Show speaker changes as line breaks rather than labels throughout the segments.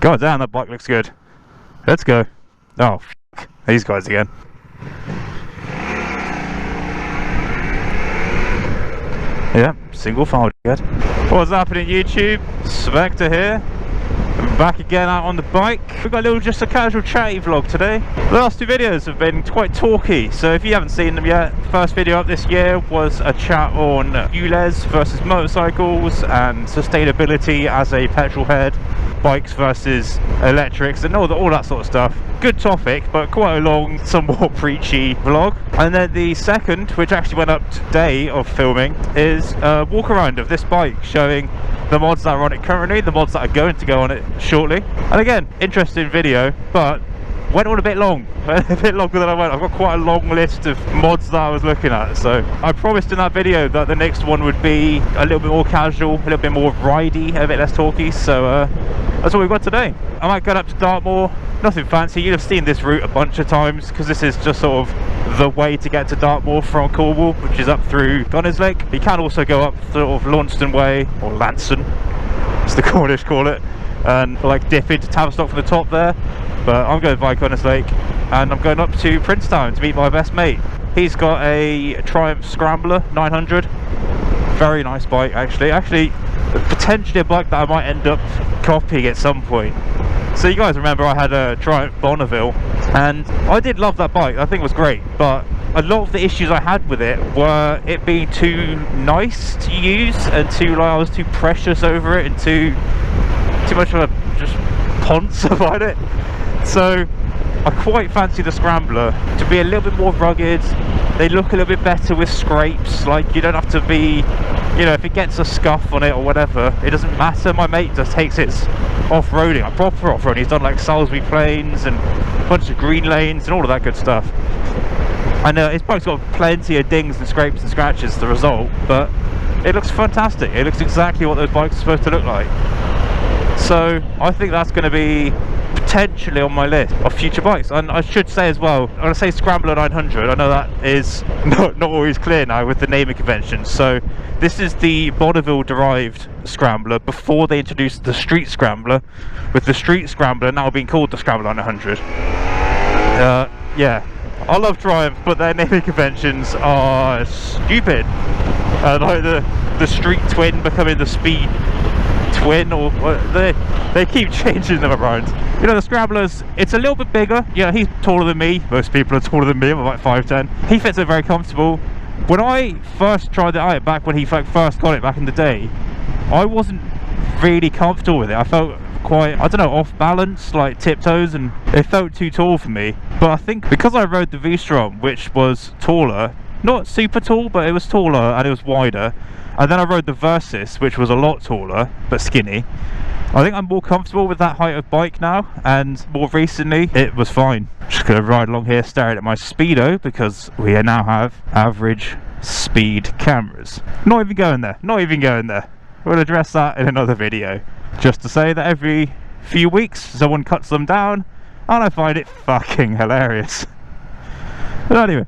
God damn, that bike looks good. Let's go. Oh, f***. These guys again. Yeah, single file good. What's happening, YouTube? Spectre here. I'm back again out on the bike. We've got just a casual chatty vlog today. The last two videos have been quite talky, so if you haven't seen them yet, the first video up this year was a chat on ULEZ versus motorcycles and sustainability as a petrol head, bikes versus electrics, and all that sort of stuff. Good topic, but quite a long, somewhat preachy vlog. And then the second, which actually went up today of filming, is a walk around of this bike, showing the mods that are on it currently, the mods that are going to go on it shortly. And again, interesting video, but went on a bit long, a bit longer than I went. I've got quite a long list of mods that I was looking at, so I promised in that video that the next one would be a little bit more casual, a little bit more ridey, a bit less talky, so that's what we've got today. I might go up to Dartmoor, nothing fancy. You'll have seen this route a bunch of times because this is just sort of the way to get to Dartmoor from Cornwall, which is up through Lake. You can also go up sort of Launceston Way, or Lanson, as the Cornish call it, and like dip into Tavistock from the top there. But I'm going by Lake, and I'm going up to Princetown to meet my best mate. He's got a Triumph Scrambler 900. Very nice bike, actually potentially a bike that I might end up copying at some point. So you guys remember I had a Triumph Bonneville, and I did love that bike. I think it was great, but a lot of the issues I had with it were it being too nice to use, and I was too precious over it, and too much of a just ponce about it. So I quite fancy the Scrambler to be a little bit more rugged. They look a little bit better with scrapes. Like, you don't have to be, you know, if it gets a scuff on it or whatever, it doesn't matter. My mate just takes it off-roading, like proper off-roading. He's done like Salisbury Plains and a bunch of green lanes and all of that good stuff. And his bike's got plenty of dings and scrapes and scratches as the result, but it looks fantastic. It looks exactly what those bikes are supposed to look like. So I think that's going to be potentially on my list of future bikes. And I should say as well, when I say Scrambler 900, I know that is not always clear now with the naming convention. So this is the Bonneville derived Scrambler before they introduced the Street Scrambler, with the Street Scrambler now being called the Scrambler 900. Yeah, I love Triumph, but their naming conventions are stupid. Like the Street Twin becoming the Speed Twin, or they keep changing them around. You know, the Scramblers, it's a little bit bigger. Yeah, he's taller than me. Most people are taller than me. I'm about 5'10". He fits it very comfortable. When I first tried it out back when he first got it back in the day, I wasn't really comfortable with it. I felt quite, I don't know, off balance, like tiptoes, and it felt too tall for me. But I think because I rode the V-Strom, which was taller, not super tall, but it was taller and it was wider, and then I rode the Versys, which was a lot taller but skinny, I think I'm more comfortable with that height of bike now, and more recently it was fine. Just gonna ride along here staring at my Speedo because we now have average speed cameras. Not even going there. We'll address that in another video. Just to say that every few weeks someone cuts them down, and I find it fucking hilarious. But anyway,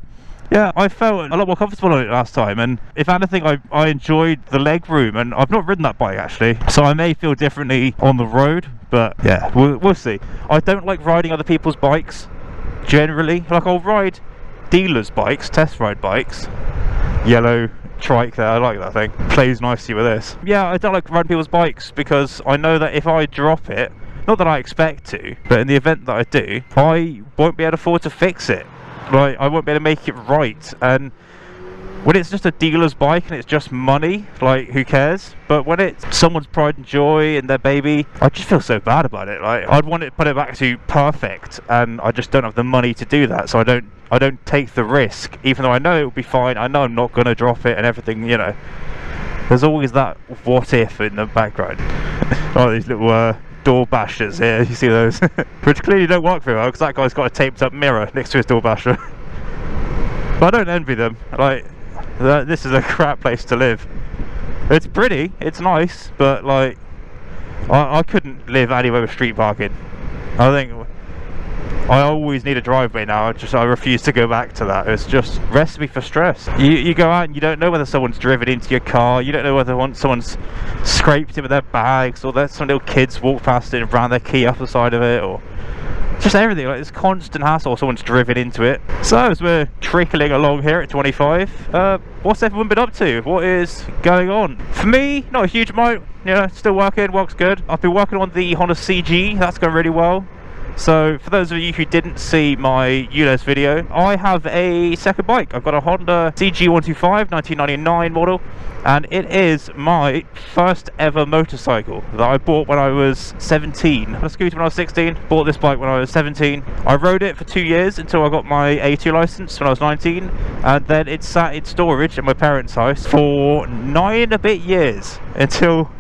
yeah, I felt a lot more comfortable on it last time, and if anything, I enjoyed the leg room, and I've not ridden that bike actually, so I may feel differently on the road, but yeah, we'll see. I don't like riding other people's bikes, generally. Like, I'll ride dealers' bikes, test ride bikes. Yellow trike there, I like that thing. Plays nicely with this. Yeah, I don't like riding people's bikes because I know that if I drop it, not that I expect to, but in the event that I do, I won't be able to afford to fix it. Like, I won't be able to make it right. And when it's just a dealer's bike and it's just money, like, who cares? But when it's someone's pride and joy and their baby, I just feel so bad about it. Like, I'd want to put it back to perfect, and I just don't have the money to do that, so I don't take the risk, even though I know it will be fine. I know I'm not going to drop it and everything, you know. There's always that what if in the background. Oh, these little door bashers here, you see those? Which clearly don't work very well because that guy's got a taped up mirror next to his door basher. But I don't envy them. Like, this is a crap place to live. It's pretty, it's nice, but like, I couldn't live anywhere with street parking. I think I always need a driveway now. I refuse to go back to that. It's just recipe for stress. You go out and you don't know whether someone's driven into your car. You don't know whether someone's scraped it with their bags, or that some little kids walk past it and ran their key off the side of it, or just everything. Like, it's constant hassle. Someone's driven into it. So as we're trickling along here at 25, what's everyone been up to? What is going on? For me, not a huge amount. Yeah, still working. Works good. I've been working on the Honda CG. That's going really well. So for those of you who didn't see my ULEZ video, I have a second bike. I've got a Honda CG 125 1999 model, and it is my first ever motorcycle that I bought when I was 17. I scooted when I was 16, bought this bike when I was 17. I rode it for 2 years until I got my A2 license when I was 19, and then it sat in storage at my parents' house for 9 and a bit years until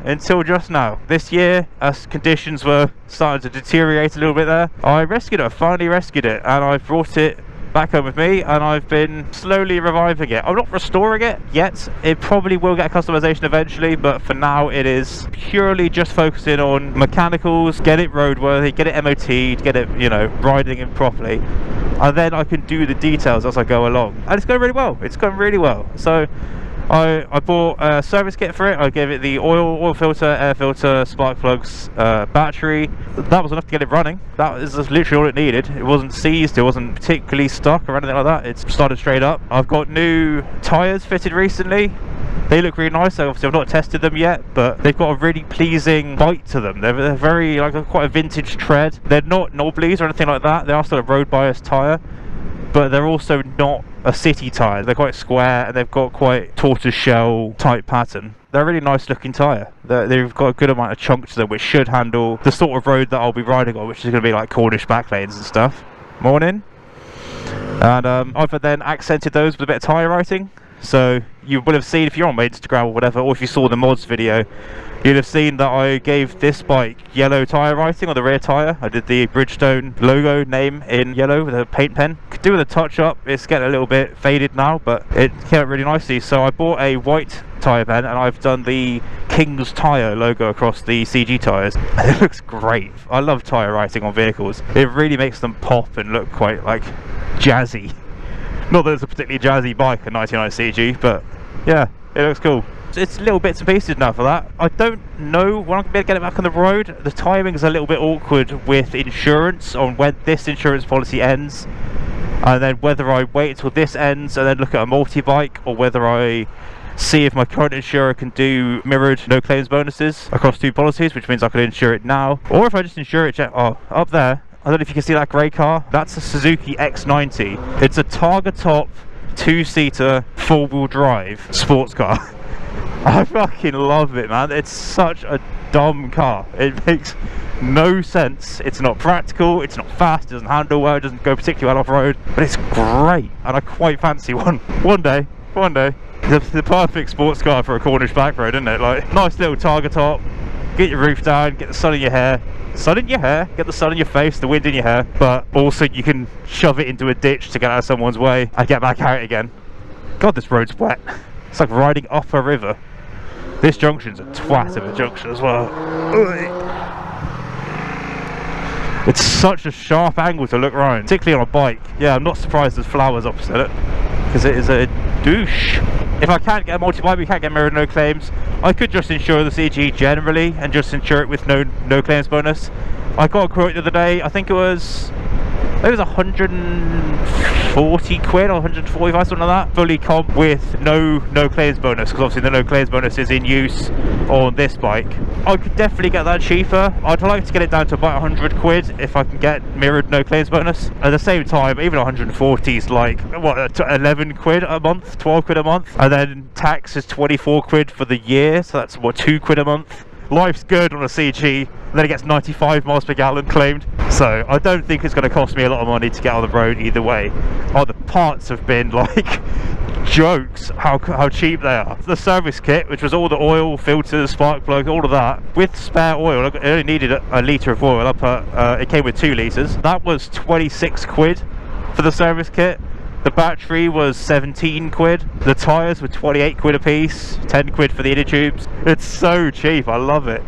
just now. This year, as conditions were starting to deteriorate a little bit there, I rescued it. I finally rescued it, and I brought it back home with me, and I've been slowly reviving it. I'm not restoring it yet. It probably will get customization eventually, but for now it is purely just focusing on mechanicals, get it roadworthy, get it MOT'd, get it, you know, riding it properly, and then I can do the details as I go along. And it's going really well. It's going really well. So I bought a service kit for it. I gave it the oil filter, air filter, spark plugs, battery. That was enough to get it running. That is literally all it needed. It wasn't seized, it wasn't particularly stuck or anything like that. It started straight up. I've got new tyres fitted recently. They look really nice. Obviously I've not tested them yet, but they've got a really pleasing bite to them. They're very, like, quite a vintage tread. They're not knobblies or anything like that. They are still a road bias tyre, but they're also not a city tyre. They're quite square, and they've got quite tortoiseshell type pattern. They're a really nice looking tyre. They've got a good amount of chunk to them, which should handle the sort of road that I'll be riding on, which is going to be like Cornish backlanes and stuff. Morning. And I've then accented those with a bit of tyre writing. So you will have seen, if you're on my Instagram or whatever, or if you saw the mods video, you'll have seen that I gave this bike yellow tyre writing on the rear tyre. I did the Bridgestone logo name in yellow with a paint pen. Could do with a touch up. It's getting a little bit faded now, but it came out really nicely. So I bought a white tyre pen, and I've done the King's Tyre logo across the CG tyres. And it looks great. I love tyre writing on vehicles. It really makes them pop and look quite, like, jazzy. Not that it's a particularly jazzy bike, a 99 CG, but yeah, it looks cool. It's little bits and pieces now for that. I don't know when I'm going to be able to get it back on the road. The timing is a little bit awkward with insurance, on when this insurance policy ends, and then whether I wait until this ends and then look at a multi-bike, or whether I see if my current insurer can do mirrored no claims bonuses across 2 policies, which means I could insure it now, or if I just insure it. Oh, up there, I don't know if you can see that grey car. That's a Suzuki X90. It's a Targa top 2-seater 4-wheel drive sports car. I fucking love it, man. It's such a dumb car. It makes no sense. It's not practical, it's not fast, it doesn't handle well, it doesn't go particularly well off-road, but it's great, and I quite fancy one. One day. The perfect sports car for a Cornish back road, isn't it? Like, nice little Targa top, get your roof down, get the sun in your hair, get the sun in your face, the wind in your hair, but also you can shove it into a ditch to get out of someone's way and get back out again. God, this road's wet. It's like riding up a river. This junction's a twat of a junction as well. It's such a sharp angle to look round, particularly on a bike. Yeah, I'm not surprised there's flowers opposite it, because it is a douche. If I can't get a multi-bike, we can't get mirrored no claims, I could just insure the CG generally and just insure it with no claims bonus. I got a quote the other day. I think it was 140 quid or 145, something like that, fully comp with no claims bonus, because obviously the no claims bonus is in use on this bike. I could definitely get that cheaper. I'd like to get it down to about 100 quid if I can get mirrored no claims bonus. At the same time, even 140 is like, what, 11 quid a month, 12 quid a month, and then tax is 24 quid for the year, so that's what, 2 quid a month. Life's good on a CG, and then it gets 95 miles per gallon claimed, so I don't think it's going to cost me a lot of money to get on the road either way. Oh, the parts have been like jokes how cheap they are. The service kit, which was all the oil, filters, spark plug, all of that, with spare oil. I only needed a litre of oil. It came with 2 litres. That was 26 quid for the service kit. The battery was 17 quid. The tyres were 28 quid a piece, 10 quid for the inner tubes. It's so cheap, I love it.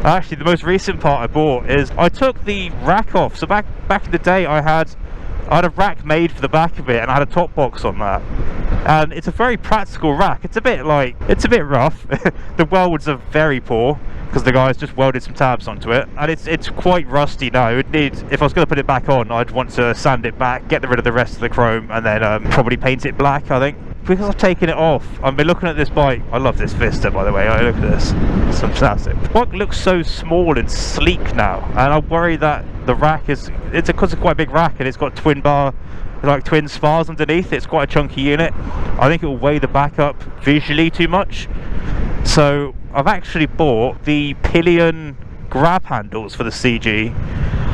Actually, the most recent part I bought is I took the rack off. So back in the day, I had a rack made for the back of it, and I had a top box on that. And it's a very practical rack. It's a bit rough. The welds are very poor because the guys just welded some tabs onto it, and it's quite rusty now. It would need, if I was going to put it back on, I'd want to sand it back, get rid of the rest of the chrome, and then probably paint it black, I think. Because I've taken it off, I've been looking at this bike. I love this Vista, by the way. I look at this, it's fantastic. The bike looks so small and sleek now, and I worry that the rack it's because it's quite a big rack, and it's got twin spars underneath. It's quite a chunky unit. I think it will weigh the back up visually too much. So I've actually bought the pillion grab handles for the CG,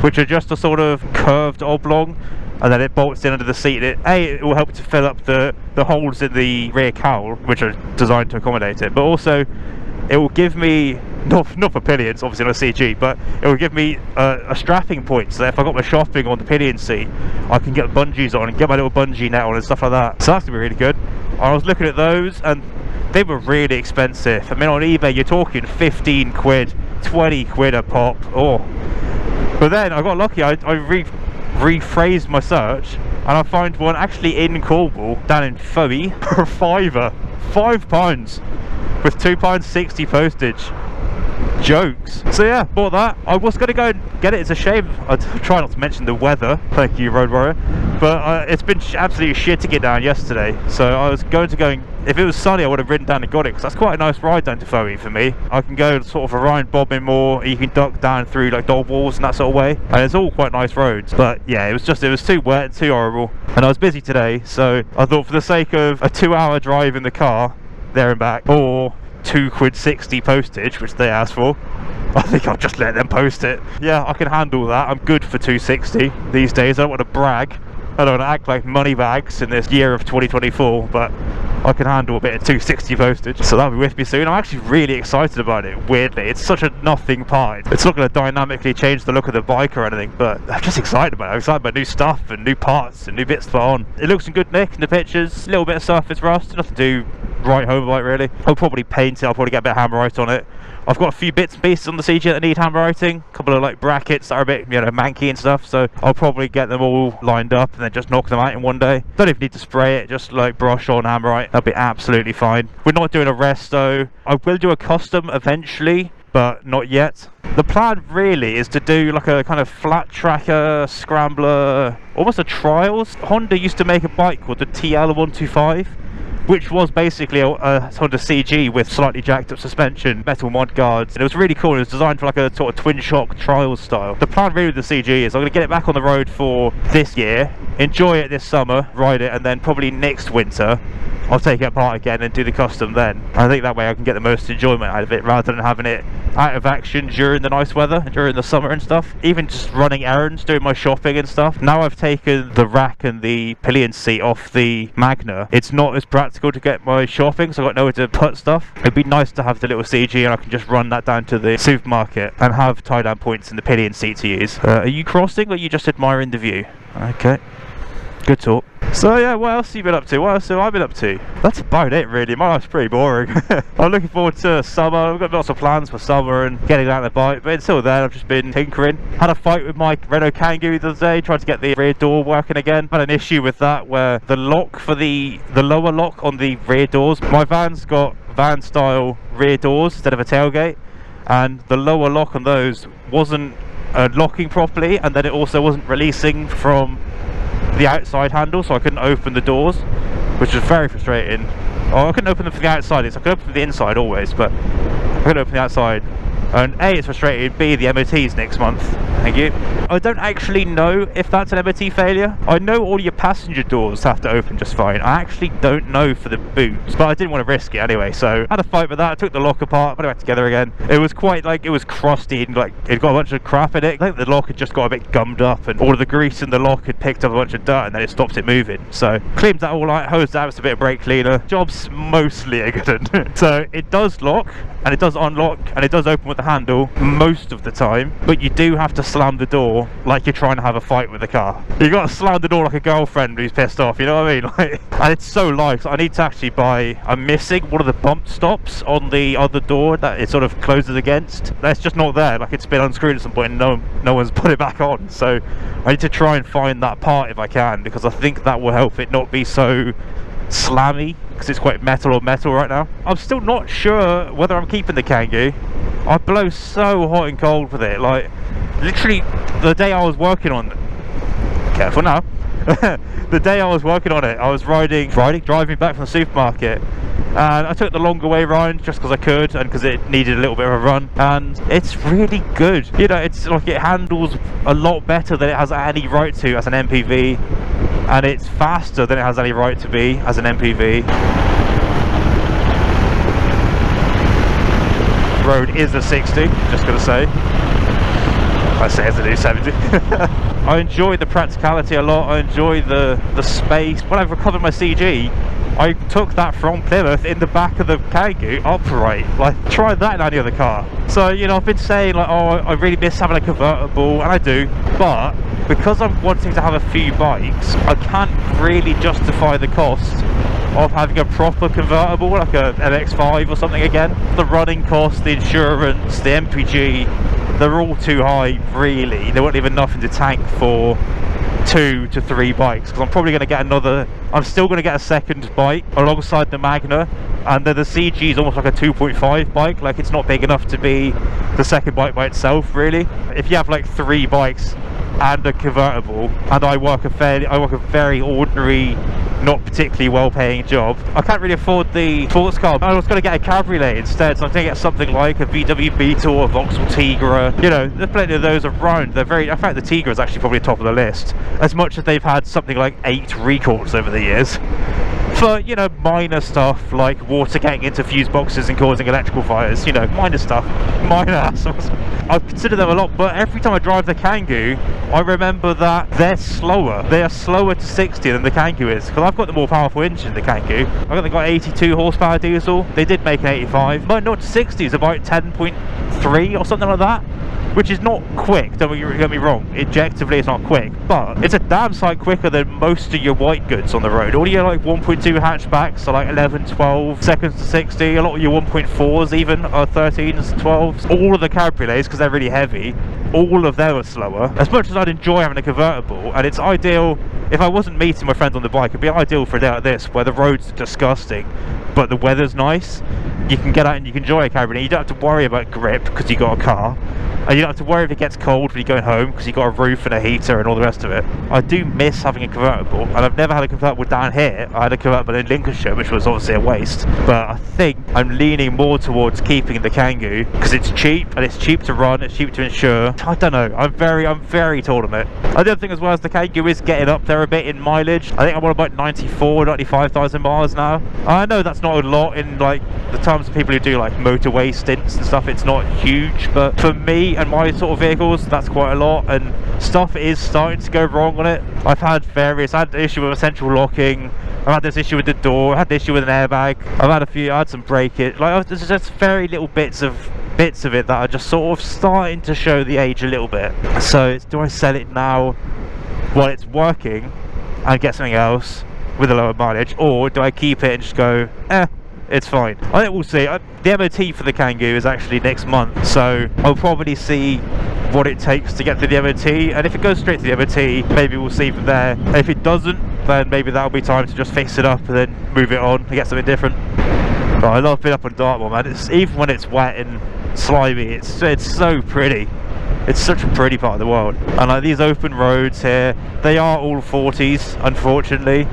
which are just a sort of curved oblong, and then it bolts in under the seat. It will help to fill up the holes in the rear cowl, which are designed to accommodate it, but also it will give me, not for pillions, obviously not a CG, but it will give me a strapping point, so that if I got my shopping on the pillion seat, I can get bungees on and get my little bungee net on and stuff like that. So that's going to be really good. I was looking at those, and they were really expensive. I mean, on eBay, you're talking 15 quid, 20 quid a pop. Oh. But then I got lucky. I rephrased my search, and I found one actually in Cornwall, down in Fowey, for a fiver. £5 with £2.60 postage. Jokes. So yeah, bought that. I was going to go and get it. It's a shame I try not to mention the weather, thank you Road Warrior, but it's been absolutely shit to get down yesterday, so I was going to go and, if it was sunny I would have ridden down and got it, because that's quite a nice ride down to Fowey for me. I can go sort of around Bobbin Moor, you can duck down through like dog walls and that sort of way, and it's all quite nice roads. But yeah, it was too wet and too horrible, and I was busy today, so I thought for the sake of a 2-hour drive in the car there and back, or £2.60 postage, which they asked for, I think I'll just let them post it. Yeah, I can handle that. I'm good for £2.60 these days. I don't want to brag, I don't want to act like money bags in this year of 2024, but I can handle a bit of £2.60 postage. So that'll be with me soon. I'm actually really excited about it, weirdly. It's such a nothing part. It's not going to dynamically change the look of the bike or anything, but I'm just excited about it. I'm excited about new stuff and new parts and new bits to put on. It looks in good nick in the pictures. A little bit of surface rust, nothing to do right home about really. I'll probably paint it, I'll probably get a bit of hammerite on it. I've got a few bits and pieces on the CG that need hammerwriting, a couple of like brackets that are a bit, you know, manky and stuff, so I'll probably get them all lined up and then just knock them out in one day. Don't even need to spray it, just like brush on hammerite, that'll be absolutely fine. We're not doing a resto. I will do a custom eventually, but not yet. The plan really is to do like a kind of flat tracker, scrambler, almost a trials. Honda used to make a bike called the TL125, which was basically a Honda CG with slightly jacked up suspension, metal mod guards. And it was really cool. It was designed for like a sort of twin shock trials style. The plan really with the CG is I'm going to get it back on the road for this year, enjoy it this summer, ride it, and then probably next winter I'll take it apart again and do the custom then. I think that way I can get the most enjoyment out of it rather than having it out of action during the nice weather, during the summer and stuff. Even just running errands, doing my shopping and stuff. Now I've taken the rack and the pillion seat off the Magna, it's not as practical to get my shopping, so I've got nowhere to put stuff. It'd be nice to have the little CG and I can just run that down to the supermarket and have tie down points in the pillion seat to use. Are you crossing or are you just admiring the view? Okay, good talk. So yeah, what else have you been up to? What else have I been up to? That's about it really. My life's pretty boring. I'm looking forward to summer. I've got lots of plans for summer and getting out on the bike, but until then I've just been tinkering. Had a fight with my Renault Kangoo the other day, tried to get the rear door working again. Had an issue with that where the lock for the lower lock on the rear doors, my van's got van style rear doors instead of a tailgate, and the lower lock on those wasn't locking properly, and then it also wasn't releasing from the outside handle, so I couldn't open the doors, which was very frustrating. Oh, I couldn't open them from the outside, so I could open from the inside always, but I couldn't open the outside. And A, it's frustrating, B, the MOT's next month. Thank you. I don't actually know if that's an MOT failure. I know all your passenger doors have to open just fine. I actually don't know for the boots, but I didn't want to risk it anyway, so I had a fight with that. I took the lock apart, put it back together again. It was quite like, it was crusty and like it got a bunch of crap in it. I think the lock had just got a bit gummed up and all of the grease in the lock had picked up a bunch of dirt and then it stopped it moving. So cleaned that all out, hosed out with a bit of brake cleaner. Job's mostly a good one. So it does lock. and it does unlock and it does open with the handle most of the time, but you do have to slam the door like you're trying to have a fight with the car. You got to slam the door like a girlfriend who's pissed off, you know what I mean? Like, and it's so light. I need to actually buy, I'm missing one of the bump stops on the other door that it sort of closes against. That's just not there. Like, it's been unscrewed at some point and no one's put it back on, so I need to try and find that part if I can, because I think that will help it not be so slammy, because it's quite metal on metal right now. I'm still not sure whether I'm keeping the Kangoo. I blow so hot and cold with it. Like, literally the day I was working on, careful now, the day I was working on it, I was driving back from the supermarket, and I took the longer way round just because I could and because it needed a little bit of a run, and it's really good. You know, it's like it handles a lot better than it has any right to as an MPV, and it's faster than it has any right to be as an MPV. Road is a 60, just gonna say. I say it's a new 70. I enjoy the practicality a lot. I enjoy the space. When I've recovered my CG, I took that from Plymouth in the back of the Kangoo upright. Like, try that in any other car. So, you know, I've been saying like, oh, I really miss having a convertible, and I do, but because I'm wanting to have a few bikes, I can't really justify the cost of having a proper convertible, like a MX5 or something again. The running costs, the insurance, the MPG, they're all too high, really. They won't leave enough in the tank for 2 to 3 bikes, because I'm probably going to get I'm still going to get a second bike alongside the Magna, and then the CG is almost like a 2.5 bike. Like, it's not big enough to be the second bike by itself, really. If you have like 3 bikes and a convertible, and I work a very ordinary, not particularly well-paying job, I can't really afford the sports car. I was going to get a cabriolet instead, so I'm going to get something like a VW Beetle or a Vauxhall Tigra. You know, there's plenty of those around. They're very, in fact, the Tigra is actually probably top of the list, as much as they've had something like 8 recalls over the years for, you know, minor stuff like water getting into fuse boxes and causing electrical fires. You know, minor stuff, minor hassles. I consider them a lot, but every time I drive the Kangoo, I remember that they're slower. They are slower to 60 than the Kangoo is, because I've got the more powerful engine in the Kangoo. They've got 82 horsepower diesel. They did make an 85. My 0 to 60 is about 10.3 or something like that, which is not quick, don't get me wrong. Objectively, it's not quick, but it's a damn sight quicker than most of your white goods on the road. All your like 1.2 hatchbacks are like 11, 12 seconds to 60. A lot of your 1.4s even are 13s, 12s. All of the cabriolets, because they're really heavy, all of them are slower. As much as I'd enjoy having a convertible, and it's ideal, if I wasn't meeting my friends on the bike, it'd be ideal for a day like this, where the roads are disgusting, but the weather's nice. You can get out and you can enjoy a cabriolet. You don't have to worry about grip, because you got a car. And you don't have to worry if it gets cold when you're going home, because you've got a roof and a heater and all the rest of it. I do miss having a convertible, and I've never had a convertible down here. I had a convertible in Lincolnshire, which was obviously a waste. But I think I'm leaning more towards keeping the Kangoo, because it's cheap, and it's cheap to run, it's cheap to insure. I don't know, I'm very torn on it. And the other thing as well is the Kangoo is getting up there a bit in mileage. I think I'm on about 95,000 miles now. I know that's not a lot in like the terms of people who do like motorway stints and stuff. It's not huge, but for me and my sort of vehicles, that's quite a lot, and stuff is starting to go wrong on it. I had an issue with essential locking, I've had this issue with the door, I had this issue with an airbag, I had some breakage. Like, there's just very little bits of it that are just sort of starting to show the age a little bit. So do I sell it now while it's working and get something else with a lower mileage, or do I keep it and just go, it's fine? I think we'll see. The MOT for the Kangoo is actually next month, so I'll probably see what it takes to get to the MOT, and if it goes straight to the MOT, maybe we'll see from there. If it doesn't, then maybe that'll be time to just fix it up and then move it on and get something different. But I love being up on Dartmoor, man. Even when it's wet and slimy, it's so pretty. It's such a pretty part of the world. And like these open roads here, they are all 40s, unfortunately.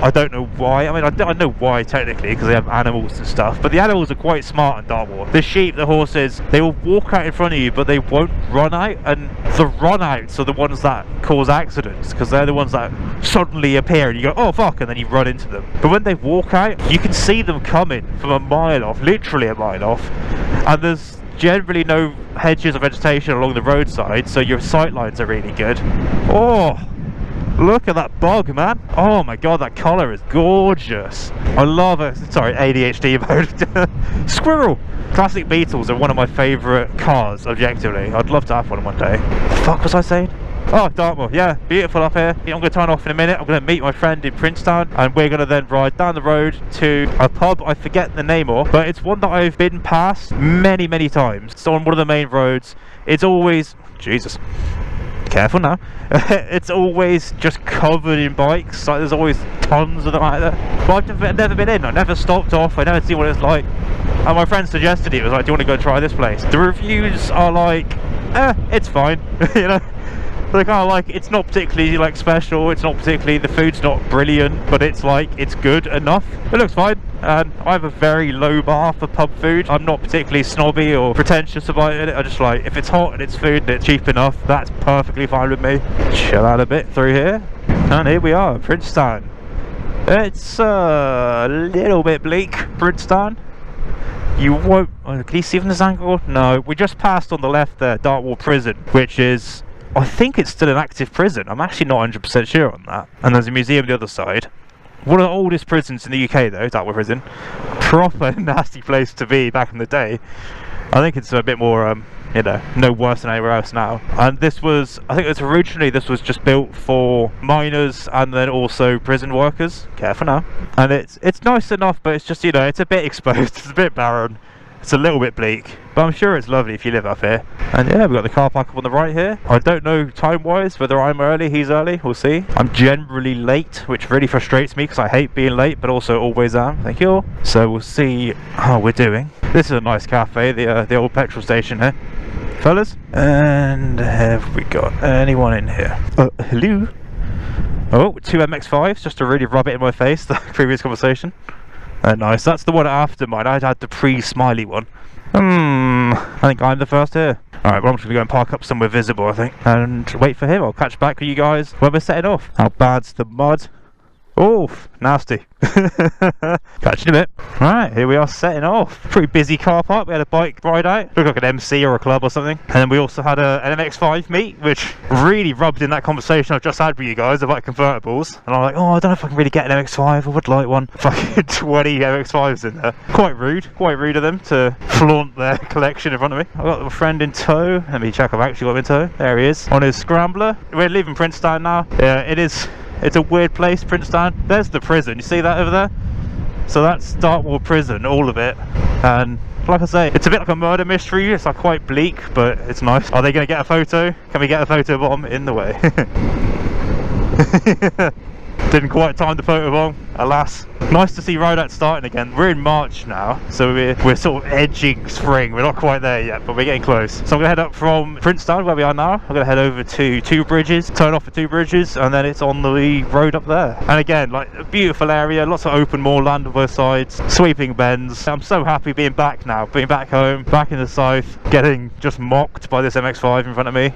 I don't know why. I mean, I know why technically, because they have animals and stuff, but the animals are quite smart in Dartmoor. The sheep, the horses, they will walk out in front of you, but they won't run out, and the run outs are the ones that cause accidents, because they're the ones that suddenly appear and you go, oh fuck, and then you run into them. But when they walk out, you can see them coming from a mile off, literally a mile off, and there's generally no hedges or vegetation along the roadside, so your sight lines are really good. Oh, Look at that bog, man. Oh my god, that colour is gorgeous. I love it. Sorry, ADHD mode. Squirrel. Classic Beetles are one of my favourite cars, objectively. I'd love to have one day. The fuck was I saying? Oh, Dartmoor, yeah, beautiful up here. I'm going to turn off in a minute. I'm going to meet my friend in Princetown, and we're going to then ride down the road to a pub I forget the name of, but it's one that I've been past many, many times. It's on one of the main roads. It's always... Jesus. Careful now. It's always just covered in bikes. Like, there's always tons of them out there. But I've never been in. I never stopped off. I never seen what it's like. And my friend suggested it. He was like, do you want to go and try this place? The reviews are like, it's fine. You know? They're kind of like, it's not particularly like special, it's not particularly, the food's not brilliant, but it's like, it's good enough. It looks fine, and I have a very low bar for pub food. I'm not particularly snobby or pretentious about it. I just like, if it's hot and it's food and it's cheap enough, that's perfectly fine with me. Chill out a bit through here, and here we are, Princetown. It's a little bit bleak, Princetown. You won't, can you see from this angle? No, we just passed on the left there, Dartmoor prison, which is, I think it's still an active prison. I'm actually not 100% sure on that. And there's a museum on the other side. One of the oldest prisons in the UK though, Dartmoor prison. Proper nasty place to be back in the day. I think it's a bit more, you know, no worse than anywhere else now. And this was, I think it was originally, this was just built for miners and then also prison workers. Careful now. And it's nice enough, but it's just, you know, it's a bit exposed, it's a bit barren. It's a little bit bleak, but I'm sure it's lovely if you live up here. And yeah, we've got the car park up on the right here. I don't know time-wise whether I'm early, he's early, we'll see. I'm generally late, which really frustrates me because I hate being late, but also always am. Thank you all. So we'll see how we're doing. This is a nice cafe, the old petrol station here. Fellas? And have we got anyone in here? Hello? Oh, 2 MX5s, just to really rub it in my face, the previous conversation. Nice, that's the one after mine. I'd had the pre-smiley one. I think I'm the first here. Alright, well, I'm just going to go and park up somewhere visible, I think, and wait for him. I'll catch back with you guys when we're setting off. How bad's the mud? Oh, nasty. Catch you in a bit. Right, here we are setting off. Pretty busy car park. We had a bike ride out. Looked like an MC or a club or something. And then we also had an MX5 meet, which really rubbed in that conversation I've just had with you guys about convertibles. And I'm like, oh, I don't know if I can really get an MX5. I would like one. Fucking 20 MX5s in there. Quite rude of them to flaunt their collection in front of me. I've got a friend in tow. Let me check I've actually got him in tow. There he is on his Scrambler. We're leaving Princetown now. Yeah, it is. It's a weird place, Princetown. There's the prison, you see that over there? So that's Dartmoor prison, all of it. And like I say, it's a bit like a murder mystery. It's like quite bleak, but it's nice. Are they going to get a photo? Can we get a photo bomb in the way? Didn't quite time the photo bomb, alas. Nice to see ride out starting again. We're in March now, so we're sort of edging spring. We're not quite there yet, but we're getting close. So I'm going to head up from Princetown, where we are now. I'm going to head over to Two Bridges, turn off at Two Bridges, and then it's on the road up there. And again, like a beautiful area, lots of open moorland on both sides, sweeping bends. I'm so happy being back now, being back home, back in the south, getting just mocked by this MX5 in front of me.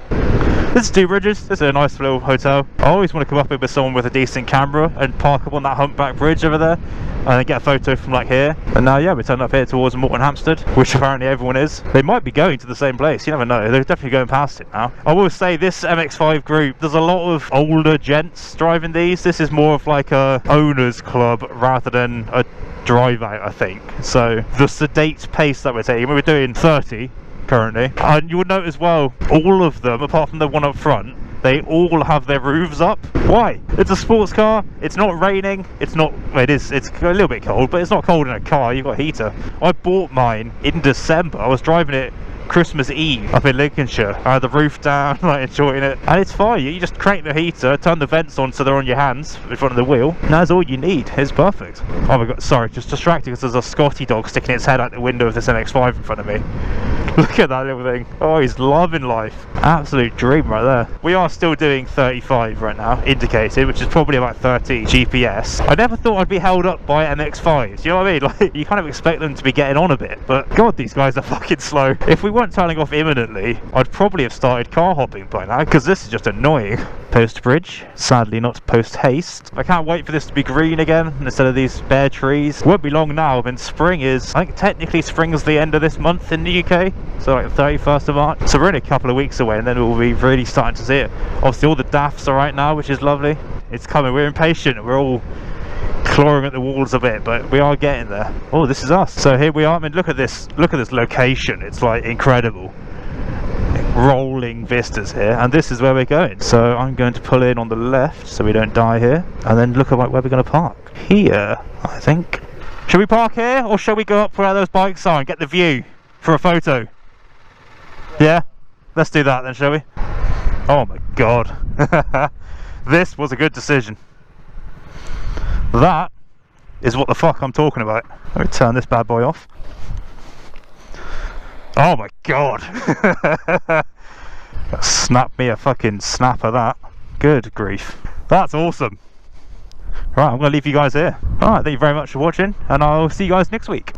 This is Two Bridges. This is a nice little hotel. I always want to come up here with someone with a decent camera and park up on that humpback bridge over there and then get a photo from like here. And now, yeah, we're turning up here towards Morton Hampstead, which apparently everyone is. They might be going to the same place, you never know. They're definitely going past it now. I will say this MX5 group, there's a lot of older gents driving these. This is more of like a owner's club rather than a drive out, I think. So the sedate pace that we're taking, we're doing 30 currently, and you will note as well, all of them apart from the one up front, they all have their roofs up. Why? It's a sports car, it's not raining, it's not, well, it's a little bit cold, but it's not cold in a car. You've got a heater. I bought mine in December. I was driving it Christmas Eve up in Lincolnshire. I had the roof down, like enjoying it, and it's fine. You just crank the heater, turn the vents on so they're on your hands in front of the wheel, and that's all you need. It's perfect. Oh my god, sorry, just distracted because there's a Scotty dog sticking its head out the window of this MX5 in front of me. Look at that little thing. Oh, he's loving life. Absolute dream right there. We are still doing 35 right now, indicated, which is probably about 30 GPS. I never thought I'd be held up by MX5s. You know what I mean? Like, you kind of expect them to be getting on a bit, but god, these guys are fucking slow. If we weren't turning off imminently, I'd probably have started car hopping by now, because this is just annoying. Post bridge, sadly not post haste. I can't wait for this to be green again instead of these bare trees. Won't be long now, then spring is, I think technically spring is the end of this month in the UK. so like 31st of March. So we're only a couple of weeks away, and then we'll be really starting to see it. Obviously all the DAFs are right now, which is lovely. It's coming. We're impatient. We're all clawing at the walls a bit, but we are getting there. Oh, this is us. So here we are. I mean, look at this location. It's like incredible. Rolling vistas here, and this is where we're going. So I'm going to pull in on the left so we don't die here, and then look at where we're going to park. Here, I think. Should we park here, or shall we go up where those bikes are and get the view for a photo? Yeah? Let's do that then, shall we? Oh my god. This was a good decision. That is what the fuck I'm talking about. Let me turn this bad boy off. Oh my god. Snap me a fucking snap of that. Good grief. That's awesome. Right, I'm going to leave you guys here. Alright, thank you very much for watching, and I'll see you guys next week.